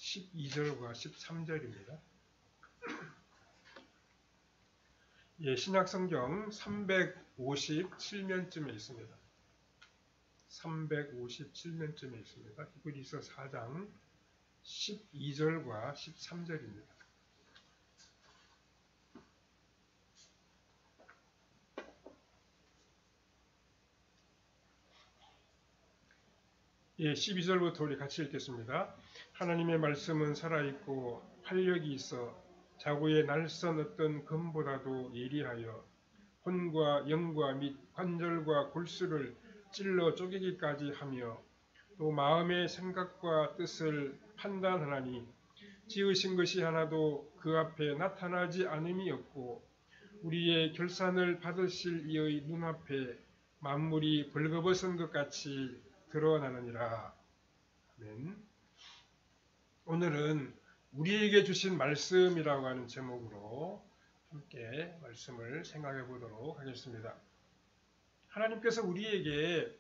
12절과 13절입니다. 예, 신약성경 357면쯤에 있습니다. 357면쯤에 있습니다. 히브리서 4장 12절과 13절입니다. 예, 12절부터 우리 같이 읽겠습니다. 하나님의 말씀은 살아있고 활력이 있어 자구의 날선 어떤 검보다도 예리하여 혼과 영과 및 관절과 골수를 찔러 쪼개기까지 하며 또 마음의 생각과 뜻을 판단하나니 지으신 것이 하나도 그 앞에 나타나지 않음이 없고 우리의 결산을 받으실 이의 눈앞에 만물이 벌거벗은 것 같이 드러나느니라. 아멘. 오늘은 우리에게 주신 말씀이라고 하는 제목으로 함께 말씀을 생각해 보도록 하겠습니다. 하나님께서 우리에게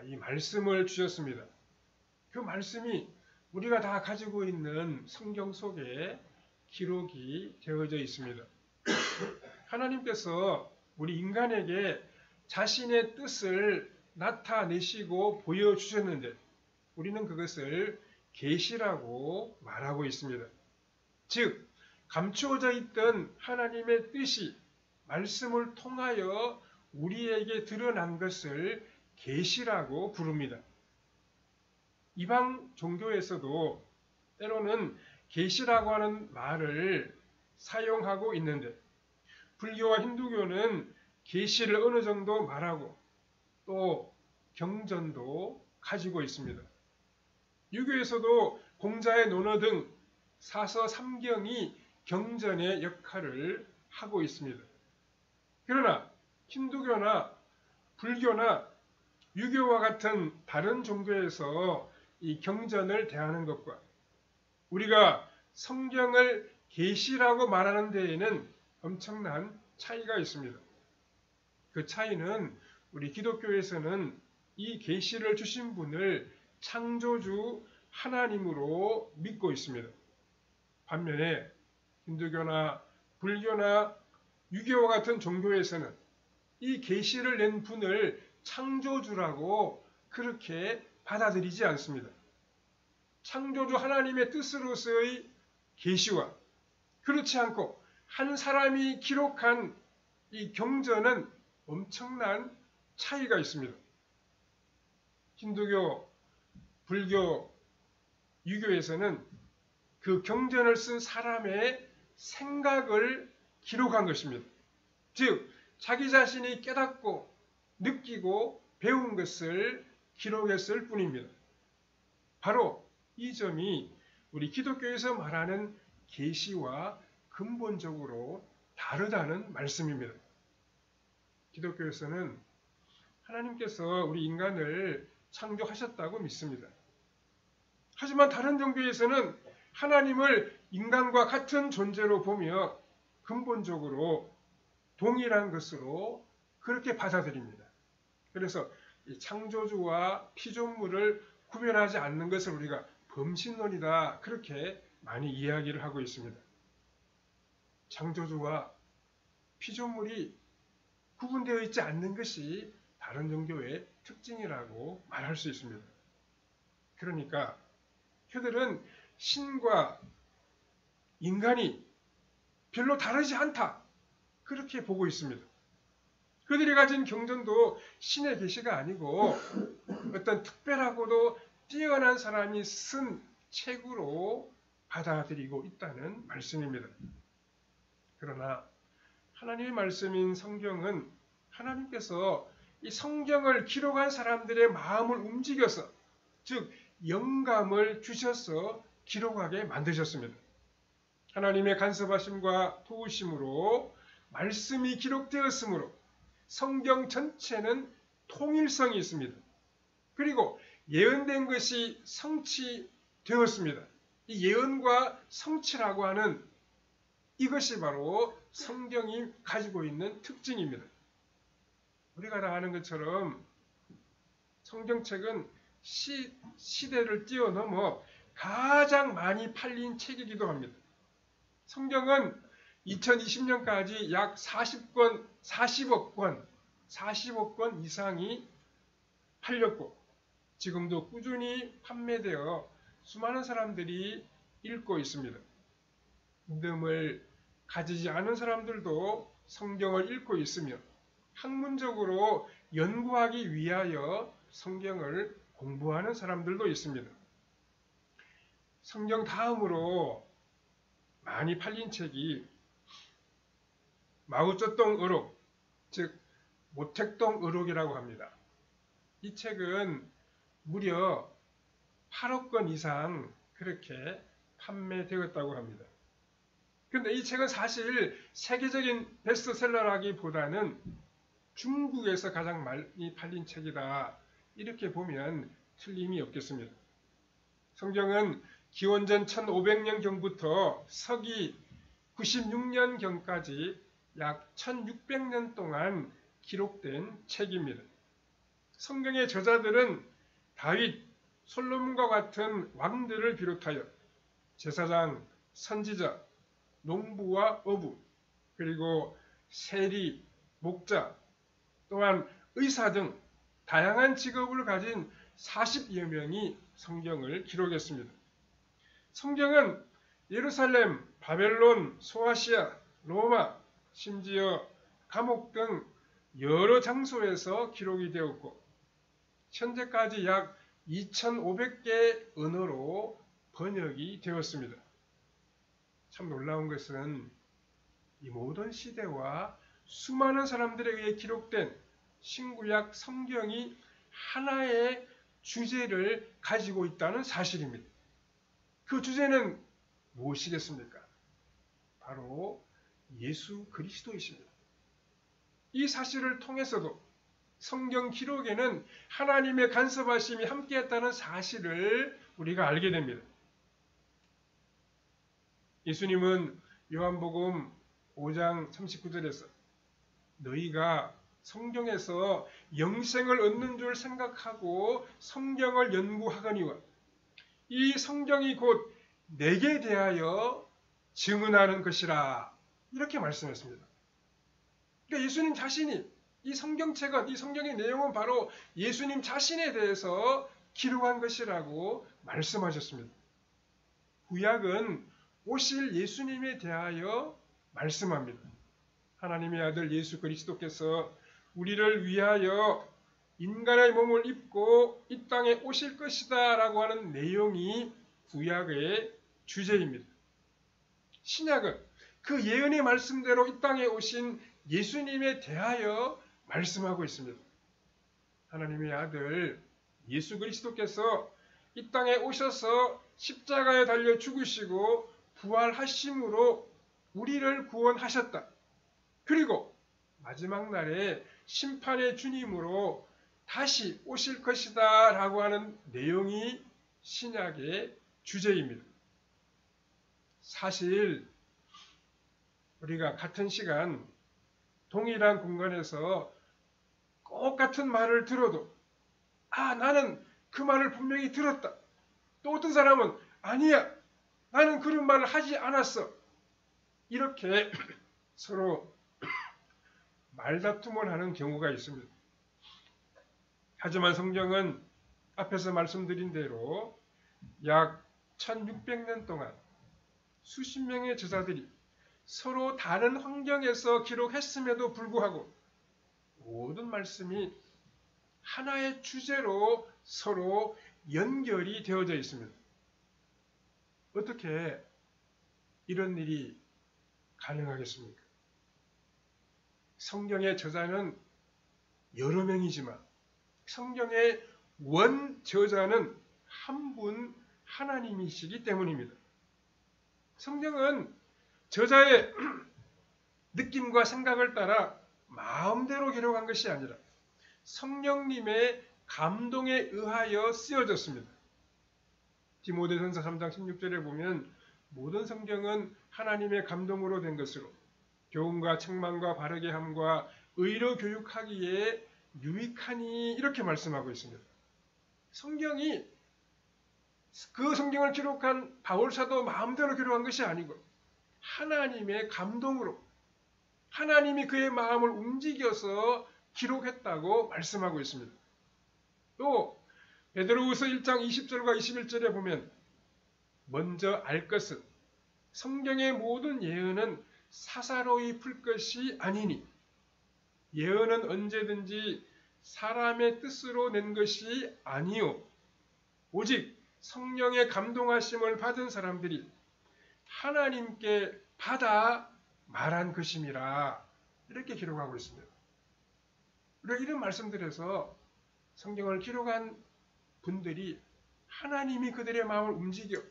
이 말씀을 주셨습니다. 그 말씀이 우리가 다 가지고 있는 성경 속에 기록이 되어져 있습니다. 하나님께서 우리 인간에게 자신의 뜻을 나타내시고 보여주셨는데 우리는 그것을 계시라고 말하고 있습니다. 즉 감추어져 있던 하나님의 뜻이 말씀을 통하여 우리에게 드러난 것을 계시라고 부릅니다. 이방 종교에서도 때로는 계시라고 하는 말을 사용하고 있는데 불교와 힌두교는 계시를 어느 정도 말하고 또 경전도 가지고 있습니다. 유교에서도 공자의 논어 등 사서 삼경이 경전의 역할을 하고 있습니다. 그러나 힌두교나 불교나 유교와 같은 다른 종교에서 이 경전을 대하는 것과 우리가 성경을 계시라고 말하는 데에는 엄청난 차이가 있습니다. 그 차이는 우리 기독교에서는 이 계시를 주신 분을 창조주 하나님으로 믿고 있습니다. 반면에 힌두교나 불교나 유교와 같은 종교에서는 이 계시를 낸 분을 창조주라고 그렇게 받아들이지 않습니다. 창조주 하나님의 뜻으로서의 계시와 그렇지 않고 한 사람이 기록한 이 경전은 엄청난 차이가 있습니다. 힌두교, 불교, 유교에서는 그 경전을 쓴 사람의 생각을 기록한 것입니다. 즉 자기 자신이 깨닫고 느끼고 배운 것을 기록했을 뿐입니다. 바로 이 점이 우리 기독교에서 말하는 계시와 근본적으로 다르다는 말씀입니다. 기독교에서는 하나님께서 우리 인간을 창조하셨다고 믿습니다. 하지만 다른 종교에서는 하나님을 인간과 같은 존재로 보며 근본적으로 동일한 것으로 그렇게 받아들입니다. 그래서 이 창조주와 피조물을 구별하지 않는 것을 우리가 범신론이다 그렇게 많이 이야기를 하고 있습니다. 창조주와 피조물이 구분되어 있지 않는 것이 다른 종교의 특징이라고 말할 수 있습니다. 그러니까 그들은 신과 인간이 별로 다르지 않다 그렇게 보고 있습니다. 그들이 가진 경전도 신의 계시가 아니고 어떤 특별하고도 뛰어난 사람이 쓴 책으로 받아들이고 있다는 말씀입니다. 그러나 하나님의 말씀인 성경은 하나님께서 이 성경을 기록한 사람들의 마음을 움직여서 즉 영감을 주셔서 기록하게 만드셨습니다. 하나님의 간섭하심과 도우심으로 말씀이 기록되었으므로 성경 전체는 통일성이 있습니다. 그리고 예언된 것이 성취되었습니다. 이 예언과 성취라고 하는 이것이 바로 성경이 가지고 있는 특징입니다. 우리가 다 아는 것처럼 성경책은 시대를 뛰어넘어 가장 많이 팔린 책이기도 합니다. 성경은 2020년까지 약 40억 권 이상이 팔렸고 지금도 꾸준히 판매되어 수많은 사람들이 읽고 있습니다. 믿음을 가지지 않은 사람들도 성경을 읽고 있으며 학문적으로 연구하기 위하여 성경을 공부하는 사람들도 있습니다. 성경 다음으로 많이 팔린 책이 마오쩌둥 의록, 즉 모택동 의록이라고 합니다. 이 책은 무려 8억 권 이상 그렇게 판매되었다고 합니다. 그런데 이 책은 사실 세계적인 베스트셀러라기보다는 중국에서 가장 많이 팔린 책이다. 이렇게 보면 틀림이 없겠습니다. 성경은 기원전 1500년경부터 서기 96년경까지 약 1600년 동안 기록된 책입니다. 성경의 저자들은 다윗, 솔로몬과 같은 왕들을 비롯하여 제사장, 선지자, 농부와 어부, 그리고 세리, 목자, 또한 의사 등 다양한 직업을 가진 40여 명이 성경을 기록했습니다. 성경은 예루살렘, 바벨론, 소아시아, 로마, 심지어 감옥 등 여러 장소에서 기록이 되었고 현재까지 약 2,500개 언어로 번역이 되었습니다. 참 놀라운 것은 이 모든 시대와 수많은 사람들에 의해 기록된 신구약 성경이 하나의 주제를 가지고 있다는 사실입니다. 그 주제는 무엇이겠습니까? 바로 예수 그리스도이십니다. 이 사실을 통해서도 성경 기록에는 하나님의 간섭하심이 함께했다는 사실을 우리가 알게 됩니다. 예수님은 요한복음 5장 39절에서 너희가 성경에서 영생을 얻는 줄 생각하고 성경을 연구하거니와 이 성경이 곧 내게 대하여 증언하는 것이라 이렇게 말씀했습니다. 그러니까 예수님 자신이 이 성경책은 이 성경의 내용은 바로 예수님 자신에 대해서 기록한 것이라고 말씀하셨습니다. 구약은 오실 예수님에 대하여 말씀합니다. 하나님의 아들 예수 그리스도께서 우리를 위하여 인간의 몸을 입고 이 땅에 오실 것이다 라고 하는 내용이 구약의 주제입니다. 신약은 그 예언의 말씀대로 이 땅에 오신 예수님에 대하여 말씀하고 있습니다. 하나님의 아들 예수 그리스도께서 이 땅에 오셔서 십자가에 달려 죽으시고 부활하심으로 우리를 구원하셨다. 그리고 마지막 날에 심판의 주님으로 다시 오실 것이다 라고 하는 내용이 신약의 주제입니다. 사실 우리가 같은 시간 동일한 공간에서 똑같은 말을 들어도 나는 그 말을 분명히 들었다. 또 어떤 사람은 아니야. 나는 그런 말을 하지 않았어. 이렇게 서로 말다툼을 하는 경우가 있습니다. 하지만 성경은 앞에서 말씀드린 대로 약 1600년 동안 수십 명의 저자들이 서로 다른 환경에서 기록했음에도 불구하고 모든 말씀이 하나의 주제로 서로 연결이 되어져 있습니다. 어떻게 이런 일이 가능하겠습니까? 성경의 저자는 여러 명이지만 성경의 원저자는 한 분 하나님이시기 때문입니다. 성경은 저자의 느낌과 생각을 따라 마음대로 기록한 것이 아니라 성령님의 감동에 의하여 쓰여졌습니다. 디모데전서 3장 16절에 보면 모든 성경은 하나님의 감동으로 된 것으로 교훈과 책망과 바르게 함과 의로 교육하기에 유익하니 이렇게 말씀하고 있습니다. 성경이 그 성경을 기록한 바울사도 마음대로 기록한 것이 아니고 하나님의 감동으로 하나님이 그의 마음을 움직여서 기록했다고 말씀하고 있습니다. 또 베드로후서 1장 20절과 21절에 보면 먼저 알 것은 성경의 모든 예언은 사사로이 풀 것이 아니니 예언은 언제든지 사람의 뜻으로 낸 것이 아니요 오직 성령의 감동하심을 받은 사람들이 하나님께 받아 말한 것임이라 이렇게 기록하고 있습니다. 우리가 이런 말씀들에서 성경을 기록한 분들이 하나님이 그들의 마음을 움직여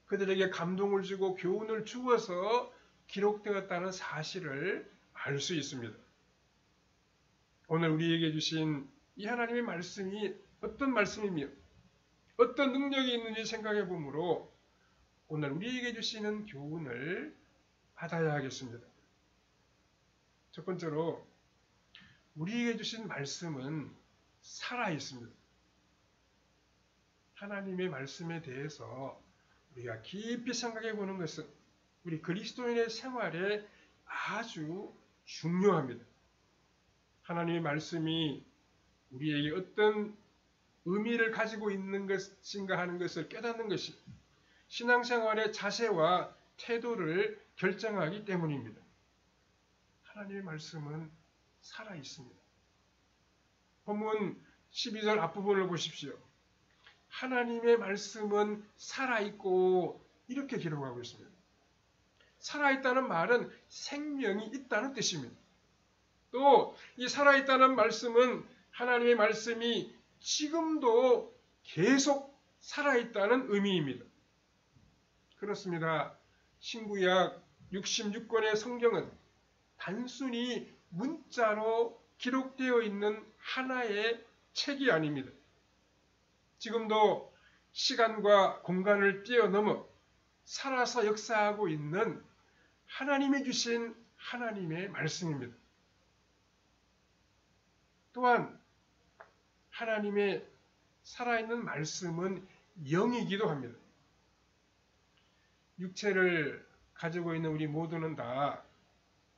그들에게 감동을 주고 교훈을 주어서 기록되었다는 사실을 알 수 있습니다. 오늘 우리에게 주신 이 하나님의 말씀이 어떤 말씀이며 어떤 능력이 있는지 생각해 보므로 오늘 우리에게 주시는 교훈을 받아야 하겠습니다. 첫 번째로 우리에게 주신 말씀은 살아있습니다. 하나님의 말씀에 대해서 우리가 깊이 생각해 보는 것은 우리 그리스도인의 생활에 아주 중요합니다. 하나님의 말씀이 우리에게 어떤 의미를 가지고 있는 것인가 하는 것을 깨닫는 것이 신앙생활의 자세와 태도를 결정하기 때문입니다. 하나님의 말씀은 살아있습니다. 본문 12절 앞부분을 보십시오. 하나님의 말씀은 살아있고 이렇게 기록하고 있습니다. 살아있다는 말은 생명이 있다는 뜻입니다. 또 이 살아있다는 말씀은 하나님의 말씀이 지금도 계속 살아있다는 의미입니다. 그렇습니다. 신구약 66권의 성경은 단순히 문자로 기록되어 있는 하나의 책이 아닙니다. 지금도 시간과 공간을 뛰어넘어 살아서 역사하고 있는 하나님이 주신 하나님의 말씀입니다. 또한 하나님의 살아있는 말씀은 영이기도 합니다. 육체를 가지고 있는 우리 모두는 다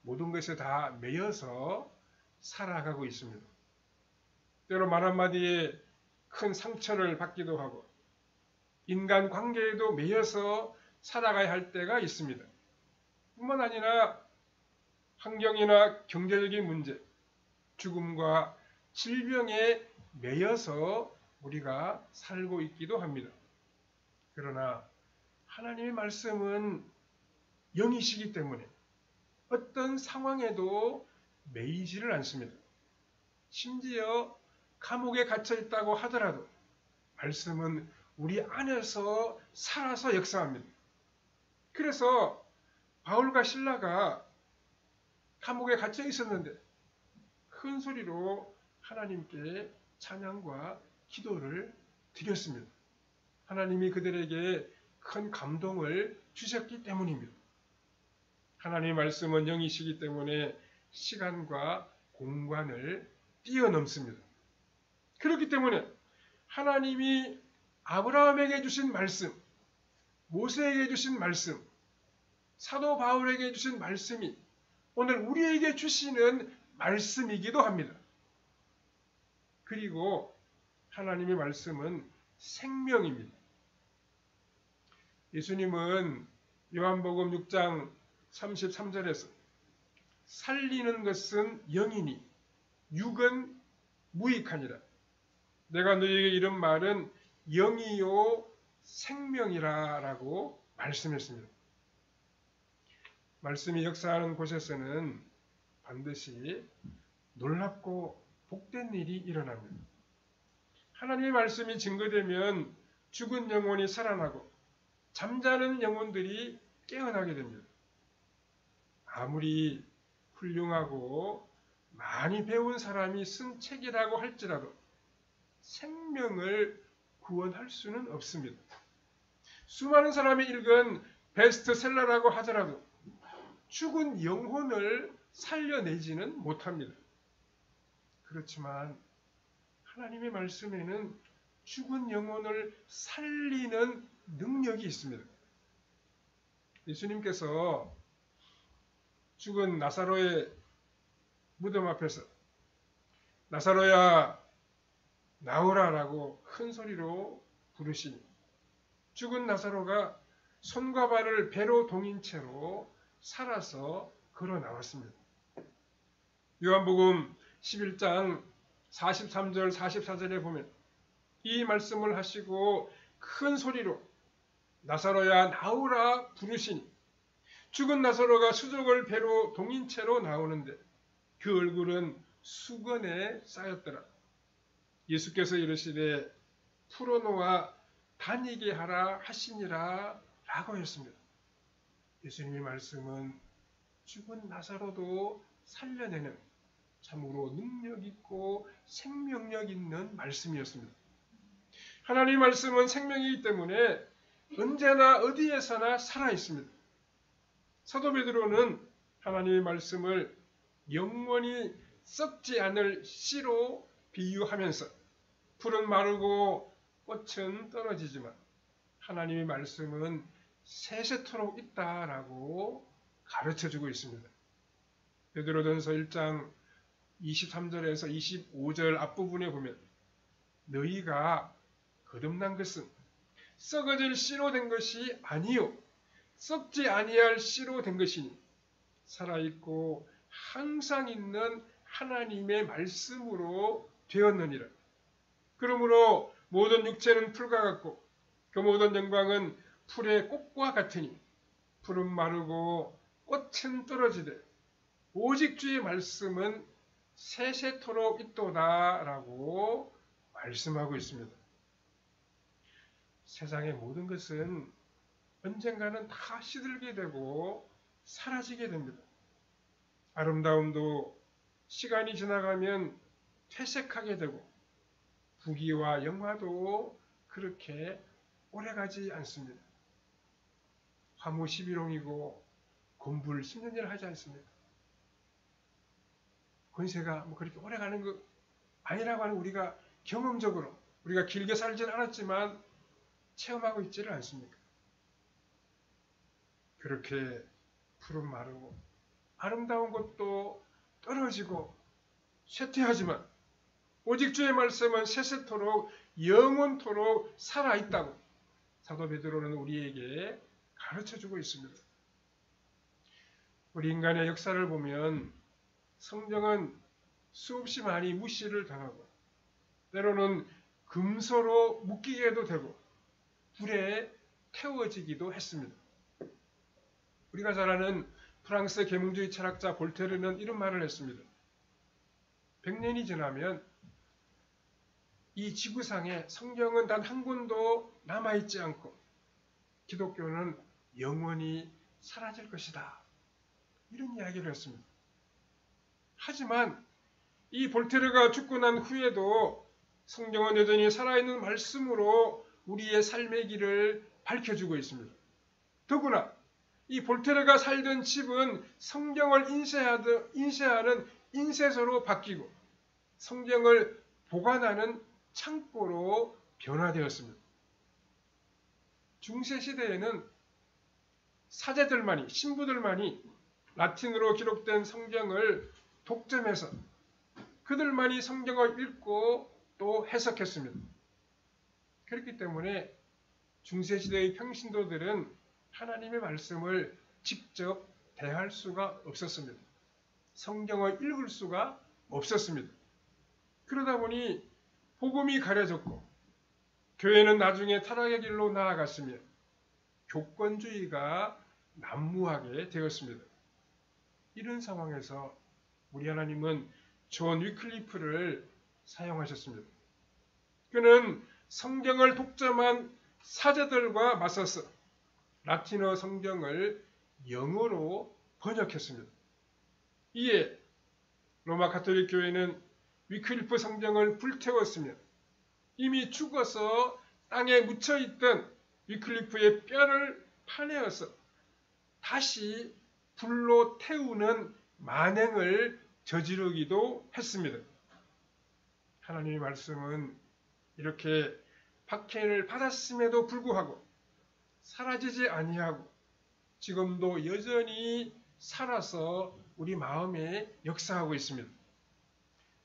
모든 것에 다 매여서 살아가고 있습니다. 때로 말 한마디에 큰 상처를 받기도 하고 인간 관계에도 매여서 살아가야 할 때가 있습니다. 뿐만 아니라 환경이나 경제적인 문제, 죽음과 질병에 매여서 우리가 살고 있기도 합니다. 그러나 하나님의 말씀은 영이시기 때문에 어떤 상황에도 매이지를 않습니다. 심지어 감옥에 갇혀 있다고 하더라도 말씀은 우리 안에서 살아서 역사합니다. 그래서 바울과 실라가 감옥에 갇혀 있었는데 큰 소리로 하나님께 찬양과 기도를 드렸습니다. 하나님이 그들에게 큰 감동을 주셨기 때문입니다. 하나님의 말씀은 영이시기 때문에 시간과 공간을 뛰어넘습니다. 그렇기 때문에 하나님이 아브라함에게 주신 말씀, 모세에게 주신 말씀, 사도 바울에게 주신 말씀이 오늘 우리에게 주시는 말씀이기도 합니다. 그리고 하나님의 말씀은 생명입니다. 예수님은 요한복음 6장 33절에서 살리는 것은 영이니 육은 무익하니라. 내가 너희에게 이런 말은 영이요 생명이라 라고 말씀했습니다. 말씀이 역사하는 곳에서는 반드시 놀랍고 복된 일이 일어납니다. 하나님의 말씀이 증거되면 죽은 영혼이 살아나고 잠자는 영혼들이 깨어나게 됩니다. 아무리 훌륭하고 많이 배운 사람이 쓴 책이라고 할지라도 생명을 구원할 수는 없습니다. 수많은 사람이 읽은 베스트셀러라고 하더라도 죽은 영혼을 살려내지는 못합니다. 그렇지만 하나님의 말씀에는 죽은 영혼을 살리는 능력이 있습니다. 예수님께서 죽은 나사로의 무덤 앞에서 나사로야 나오라라고 큰 소리로 부르시니 죽은 나사로가 손과 발을 배로 동인 채로 살아서 걸어 나왔습니다. 요한복음 11장 43절 44절에 보면 이 말씀을 하시고 큰 소리로 나사로야 나오라 부르시니 죽은 나사로가 수족을 배로 동인 채로 나오는데 그 얼굴은 수건에 쌓였더라. 예수께서 이르시되 풀어놓아 다니게 하라 하시니라 라고 했습니다. 예수님의 말씀은 죽은 나사로도 살려내는 참으로 능력 있고 생명력 있는 말씀이었습니다. 하나님의 말씀은 생명이기 때문에 언제나 어디에서나 살아있습니다. 사도 베드로는 하나님의 말씀을 영원히 썩지 않을 씨로 비유하면서 풀은 마르고 꽃은 떨어지지만 하나님의 말씀은 세세토록 있다라고 가르쳐주고 있습니다. 베드로전서 1장 23절에서 25절 앞부분에 보면 너희가 거듭난 것은 썩어질 씨로 된 것이 아니요 썩지 아니할 씨로 된 것이니 살아있고 항상 있는 하나님의 말씀으로 되었느니라. 그러므로 모든 육체는 풀과 같고 그 모든 영광은 풀의 꽃과 같으니 풀은 마르고 꽃은 떨어지되 오직 주의 말씀은 세세토록 있도다라고 말씀하고 있습니다. 세상의 모든 것은 언젠가는 다 시들게 되고 사라지게 됩니다. 아름다움도 시간이 지나가면 퇴색하게 되고 부귀와 영화도 그렇게 오래가지 않습니다. 화무 11홍이고 곤불 10년을 하지 않습니다. 권세가 그렇게 오래가는 거 아니라고 하는 우리가 경험적으로 우리가 길게 살지는 않았지만 체험하고 있지를 않습니까? 그렇게 푸른 마르고 아름다운 것도 떨어지고 쇠퇴하지만 오직 주의 말씀은 세세토록 영원토록 살아있다고 사도 베드로는 우리에게 가르쳐주고 있습니다. 우리 인간의 역사를 보면 성경은 수없이 많이 무시를 당하고 때로는 금서로 묶이게도 되고 불에 태워지기도 했습니다. 우리가 잘 아는 프랑스 계몽주의 철학자 볼테르는 이런 말을 했습니다. 100년이 지나면 이 지구상에 성경은 단 한 권도 남아있지 않고 기독교는 영원히 사라질 것이다. 이런 이야기를 했습니다. 하지만 이 볼테르가 죽고 난 후에도 성경은 여전히 살아있는 말씀으로 우리의 삶의 길을 밝혀주고 있습니다. 더구나 이 볼테르가 살던 집은 성경을 인쇄하는 인쇄소로 바뀌고 성경을 보관하는 창고로 변화되었습니다. 중세시대에는 사제들만이, 신부들만이 라틴어로 기록된 성경을 독점해서 그들만이 성경을 읽고 또 해석했습니다. 그렇기 때문에 중세시대의 평신도들은 하나님의 말씀을 직접 대할 수가 없었습니다. 성경을 읽을 수가 없었습니다. 그러다 보니 복음이 가려졌고 교회는 나중에 타락의 길로 나아갔으며 교권주의가 난무하게 되었습니다. 이런 상황에서 우리 하나님은 존 위클리프를 사용하셨습니다. 그는 성경을 독점한 사제들과 맞서서 라틴어 성경을 영어로 번역했습니다. 이에 로마 가톨릭 교회는 위클리프 성경을 불태웠으며 이미 죽어서 땅에 묻혀있던 위클리프의 뼈를 파내어서 다시 불로 태우는 만행을 저지르기도 했습니다. 하나님의 말씀은 이렇게 박해를 받았음에도 불구하고 사라지지 아니하고 지금도 여전히 살아서 우리 마음에 역사하고 있습니다.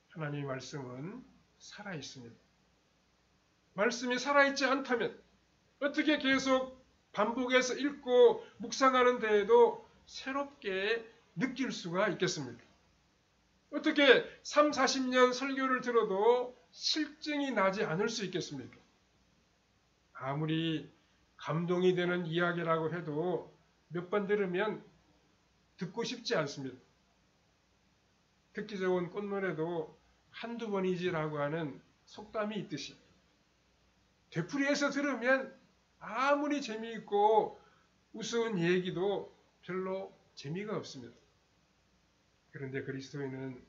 하나님의 말씀은 살아있습니다. 말씀이 살아있지 않다면 어떻게 계속 반복해서 읽고 묵상하는 데에도 새롭게 느낄 수가 있겠습니까? 어떻게 3, 40년 설교를 들어도 실증이 나지 않을 수 있겠습니까? 아무리 감동이 되는 이야기라고 해도 몇 번 들으면 듣고 싶지 않습니다. 듣기 좋은 꽃노래도 한두 번이지라고 하는 속담이 있듯이 되풀이해서 들으면 아무리 재미있고 우스운 얘기도 별로 재미가 없습니다. 그런데 그리스도인은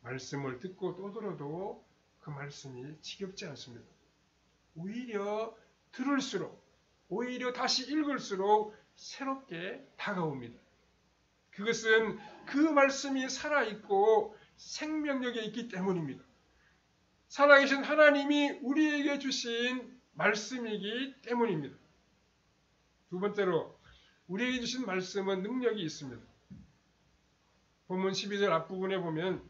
말씀을 듣고 또 들어도 그 말씀이 지겹지 않습니다. 오히려 들을수록, 오히려 다시 읽을수록 새롭게 다가옵니다. 그것은 그 말씀이 살아있고 생명력에 있기 때문입니다. 살아계신 하나님이 우리에게 주신 말씀이기 때문입니다. 두 번째로 우리에게 주신 말씀은 능력이 있습니다. 본문 12절 앞부분에 보면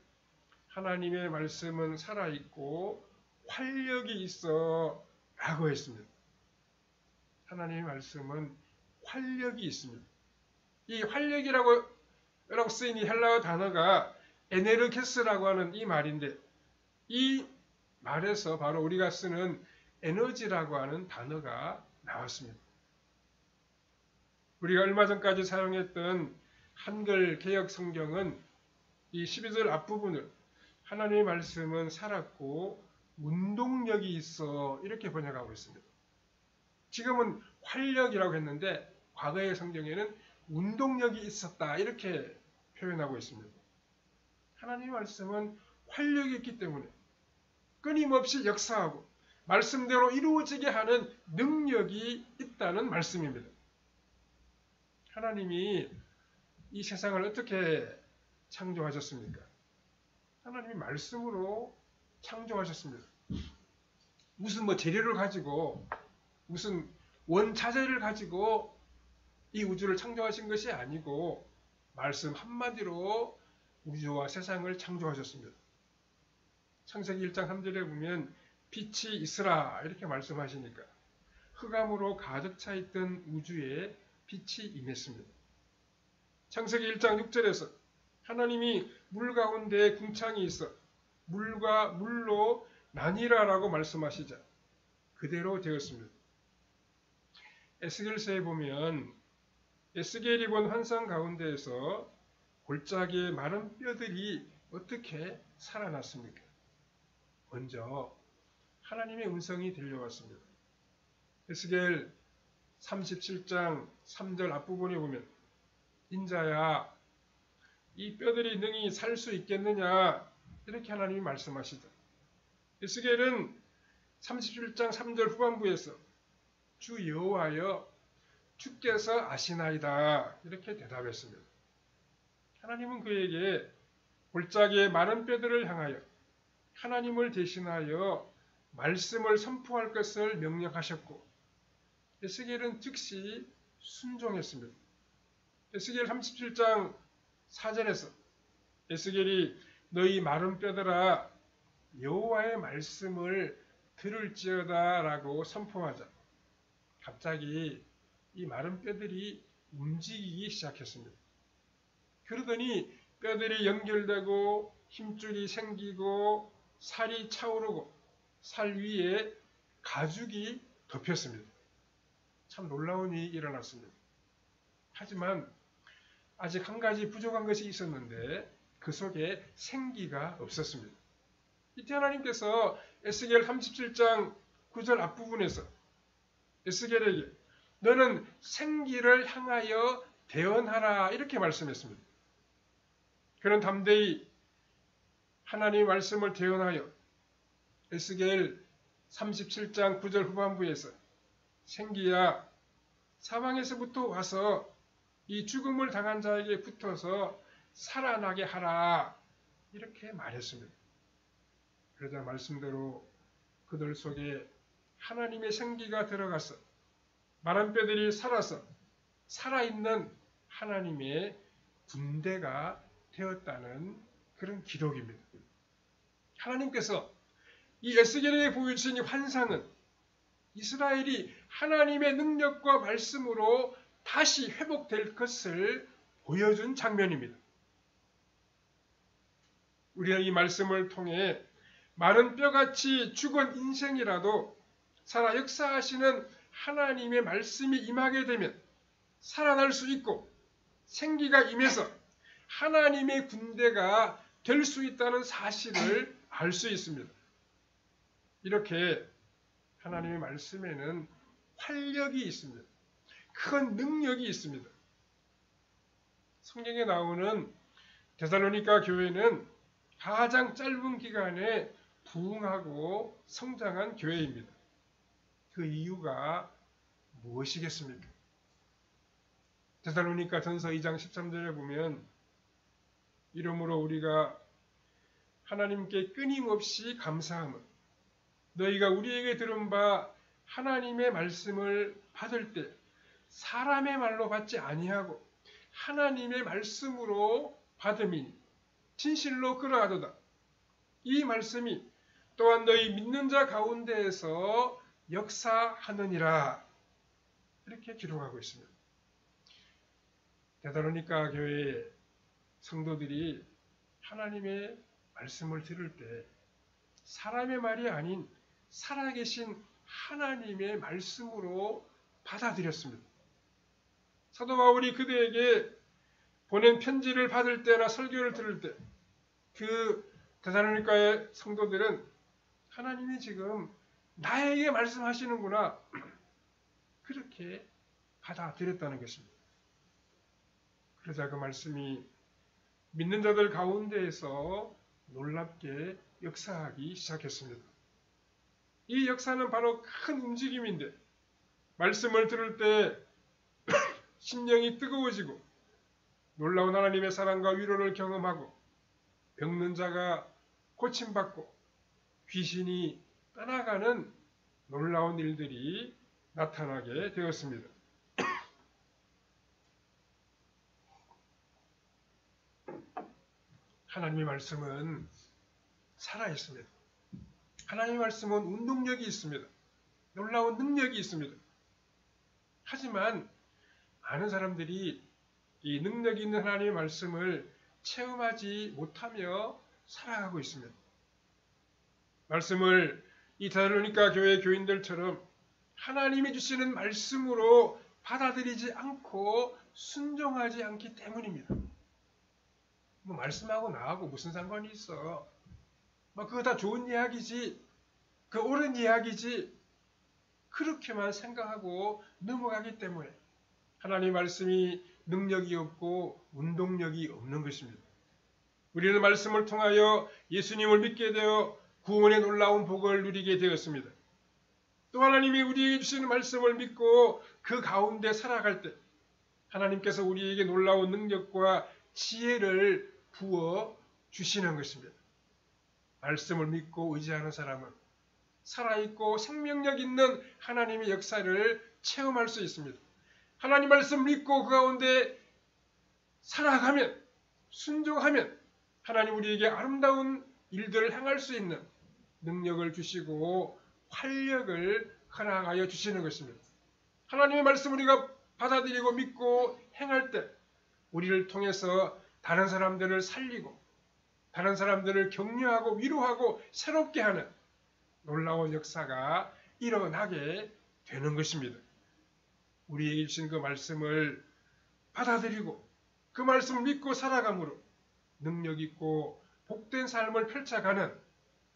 하나님의 말씀은 살아있고 활력이 있어 라고 했습니다. 하나님의 말씀은 활력이 있습니다. 이 활력이라고 쓰인 이 헬라어 단어가 에네르게스라고 하는 이 말인데 이 말에서 바로 우리가 쓰는 에너지라고 하는 단어가 나왔습니다. 우리가 얼마 전까지 사용했던 한글 개역 성경은 이 12절 앞부분을 하나님의 말씀은 살았고 운동력이 있어 이렇게 번역하고 있습니다. 지금은 활력이라고 했는데 과거의 성경에는 운동력이 있었다 이렇게 표현하고 있습니다. 하나님의 말씀은 활력이 있기 때문에 끊임없이 역사하고 말씀대로 이루어지게 하는 능력이 있다는 말씀입니다. 하나님이 이 세상을 어떻게 창조하셨습니까? 하나님이 말씀으로 창조하셨습니다. 무슨 재료를 가지고 무슨 원자재를 가지고 이 우주를 창조하신 것이 아니고 말씀 한마디로 우주와 세상을 창조하셨습니다. 창세기 1장 3절에 보면 빛이 있으라 이렇게 말씀하시니까 흑암으로 가득 차 있던 우주에 빛이 임했습니다. 창세기 1장 6절에서 하나님이 물 가운데 궁창이 있어 물과 물로 나뉘라라고 말씀하시자 그대로 되었습니다. 에스겔서에 보면 에스겔이 본 환상 가운데에서 골짜기의 마른 뼈들이 어떻게 살아났습니까? 먼저 하나님의 음성이 들려왔습니다. 에스겔 37장 3절 앞부분에 보면 인자야 이 뼈들이 능히 살 수 있겠느냐 이렇게 하나님이 말씀하시죠. 에스겔은 37장 3절 후반부에서 주 여호와여 주께서 아시나이다 이렇게 대답했습니다. 하나님은 그에게 골짜기의 마른 뼈들을 향하여 하나님을 대신하여 말씀을 선포할 것을 명령하셨고 에스겔은 즉시 순종했습니다. 에스겔 37장 4절에서 에스겔이 너희 마른 뼈들아 여호와의 말씀을 들을지어다 라고 선포하자 갑자기 이 마른 뼈들이 움직이기 시작했습니다. 그러더니 뼈들이 연결되고 힘줄이 생기고 살이 차오르고 살 위에 가죽이 덮였습니다. 참 놀라운 일이 일어났습니다. 하지만 아직 한 가지 부족한 것이 있었는데 그 속에 생기가 없었습니다. 이때 하나님께서 에스겔 37장 9절 앞부분에서 에스겔에게 너는 생기를 향하여 대언하라 이렇게 말씀했습니다. 그는 담대히 하나님의 말씀을 대언하여 에스겔 37장 9절 후반부에서 생기야 사방에서부터 와서 이 죽음을 당한 자에게 붙어서 살아나게 하라 이렇게 말했습니다. 그러자 말씀대로 그들 속에 하나님의 생기가 들어가서 마른 뼈들이 살아서 살아있는 하나님의 군대가 되었다는 그런 기록입니다. 하나님께서 이 에스겔에게 보여주신 이 환상은 이스라엘이 하나님의 능력과 말씀으로 다시 회복될 것을 보여준 장면입니다. 우리는 이 말씀을 통해 마른 뼈같이 죽은 인생이라도 살아 역사하시는 하나님의 말씀이 임하게 되면 살아날 수 있고 생기가 임해서 하나님의 군대가 될 수 있다는 사실을 알 수 있습니다. 이렇게 하나님의 말씀에는 활력이 있습니다. 큰 능력이 있습니다. 성경에 나오는 데살로니가 교회는 가장 짧은 기간에 부흥하고 성장한 교회입니다. 그 이유가 무엇이겠습니까? 데살로니가 전서 2장 13절에 보면 이러므로 우리가 하나님께 끊임없이 감사함은 너희가 우리에게 들은 바 하나님의 말씀을 받을 때 사람의 말로 받지 아니하고 하나님의 말씀으로 받음이니 진실로 그러하도다. 이 말씀이 또한 너희 믿는 자 가운데에서 역사하느니라. 이렇게 기록하고 있습니다. 데살로니가 교회의 성도들이 하나님의 말씀을 들을 때 사람의 말이 아닌 살아계신 하나님의 말씀으로 받아들였습니다. 사도 바울이 그들에게 보낸 편지를 받을 때나 설교를 들을 때 그 데살로니가의 성도들은 하나님이 지금 나에게 말씀하시는구나 그렇게 받아들였다는 것입니다. 그러자 그 말씀이 믿는 자들 가운데에서 놀랍게 역사하기 시작했습니다. 이 역사는 바로 큰 움직임인데 말씀을 들을 때 심령이 뜨거워지고 놀라운 하나님의 사랑과 위로를 경험하고 병든 자가 고침받고 귀신이 떠나가는 놀라운 일들이 나타나게 되었습니다. 하나님의 말씀은 살아있습니다. 하나님의 말씀은 운동력이 있습니다. 놀라운 능력이 있습니다. 하지만 많은 사람들이 이 능력 있는 하나님의 말씀을 체험하지 못하며 살아가고 있습니다. 말씀을 이 데살로니가 교회 교인들처럼 하나님이 주시는 말씀으로 받아들이지 않고 순종하지 않기 때문입니다. 뭐 말씀하고 나하고 무슨 상관이 있어? 뭐 그거 다 좋은 이야기지, 그 옳은 이야기지, 그렇게만 생각하고 넘어가기 때문에 하나님 말씀이 능력이 없고 운동력이 없는 것입니다. 우리는 말씀을 통하여 예수님을 믿게 되어 구원의 놀라운 복을 누리게 되었습니다. 또 하나님이 우리에게 주시는 말씀을 믿고 그 가운데 살아갈 때 하나님께서 우리에게 놀라운 능력과 지혜를 부어 주시는 것입니다. 말씀을 믿고 의지하는 사람은 살아있고 생명력 있는 하나님의 역사를 체험할 수 있습니다. 하나님 말씀 믿고 그 가운데 살아가면, 순종하면 하나님 우리에게 아름다운 일들을 행할 수 있는 능력을 주시고 활력을 허락하여 주시는 것입니다. 하나님의 말씀 우리가 받아들이고 믿고 행할 때 우리를 통해서 다른 사람들을 살리고 다른 사람들을 격려하고 위로하고 새롭게 하는 놀라운 역사가 일어나게 되는 것입니다. 우리에게 주신 그 말씀을 받아들이고 그 말씀을 믿고 살아감으로 능력 있고 복된 삶을 펼쳐가는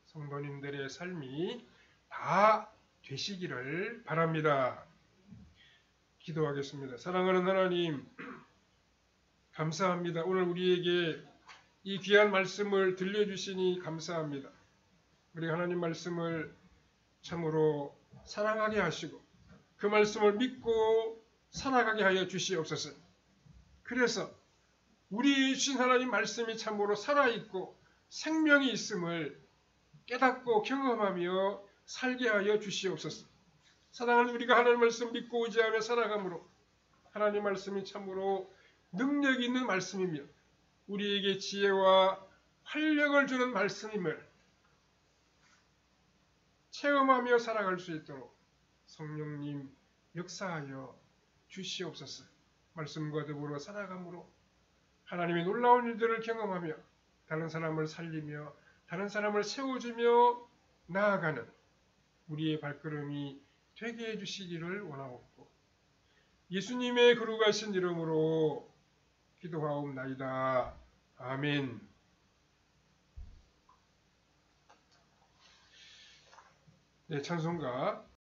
성도님들의 삶이 다 되시기를 바랍니다. 기도하겠습니다. 사랑하는 하나님, 감사합니다. 오늘 우리에게 이 귀한 말씀을 들려주시니 감사합니다. 우리 하나님 말씀을 참으로 사랑하게 하시고 그 말씀을 믿고 살아가게 하여 주시옵소서. 그래서 우리 주신 하나님 말씀이 참으로 살아있고 생명이 있음을 깨닫고 경험하며 살게 하여 주시옵소서. 사랑하는 우리가 하나님 말씀 믿고 의지하며 살아감으로 하나님 말씀이 참으로 능력 있는 말씀이며 우리에게 지혜와 활력을 주는 말씀임을 체험하며 살아갈 수 있도록 성령님 역사하여 주시옵소서. 말씀과 더불어 살아감으로 하나님의 놀라운 일들을 경험하며 다른 사람을 살리며 다른 사람을 세워주며 나아가는 우리의 발걸음이 되게 해주시기를 원하옵고 예수님의 거룩하신 이름으로 기도하옵나이다. 아멘. 네, 찬송가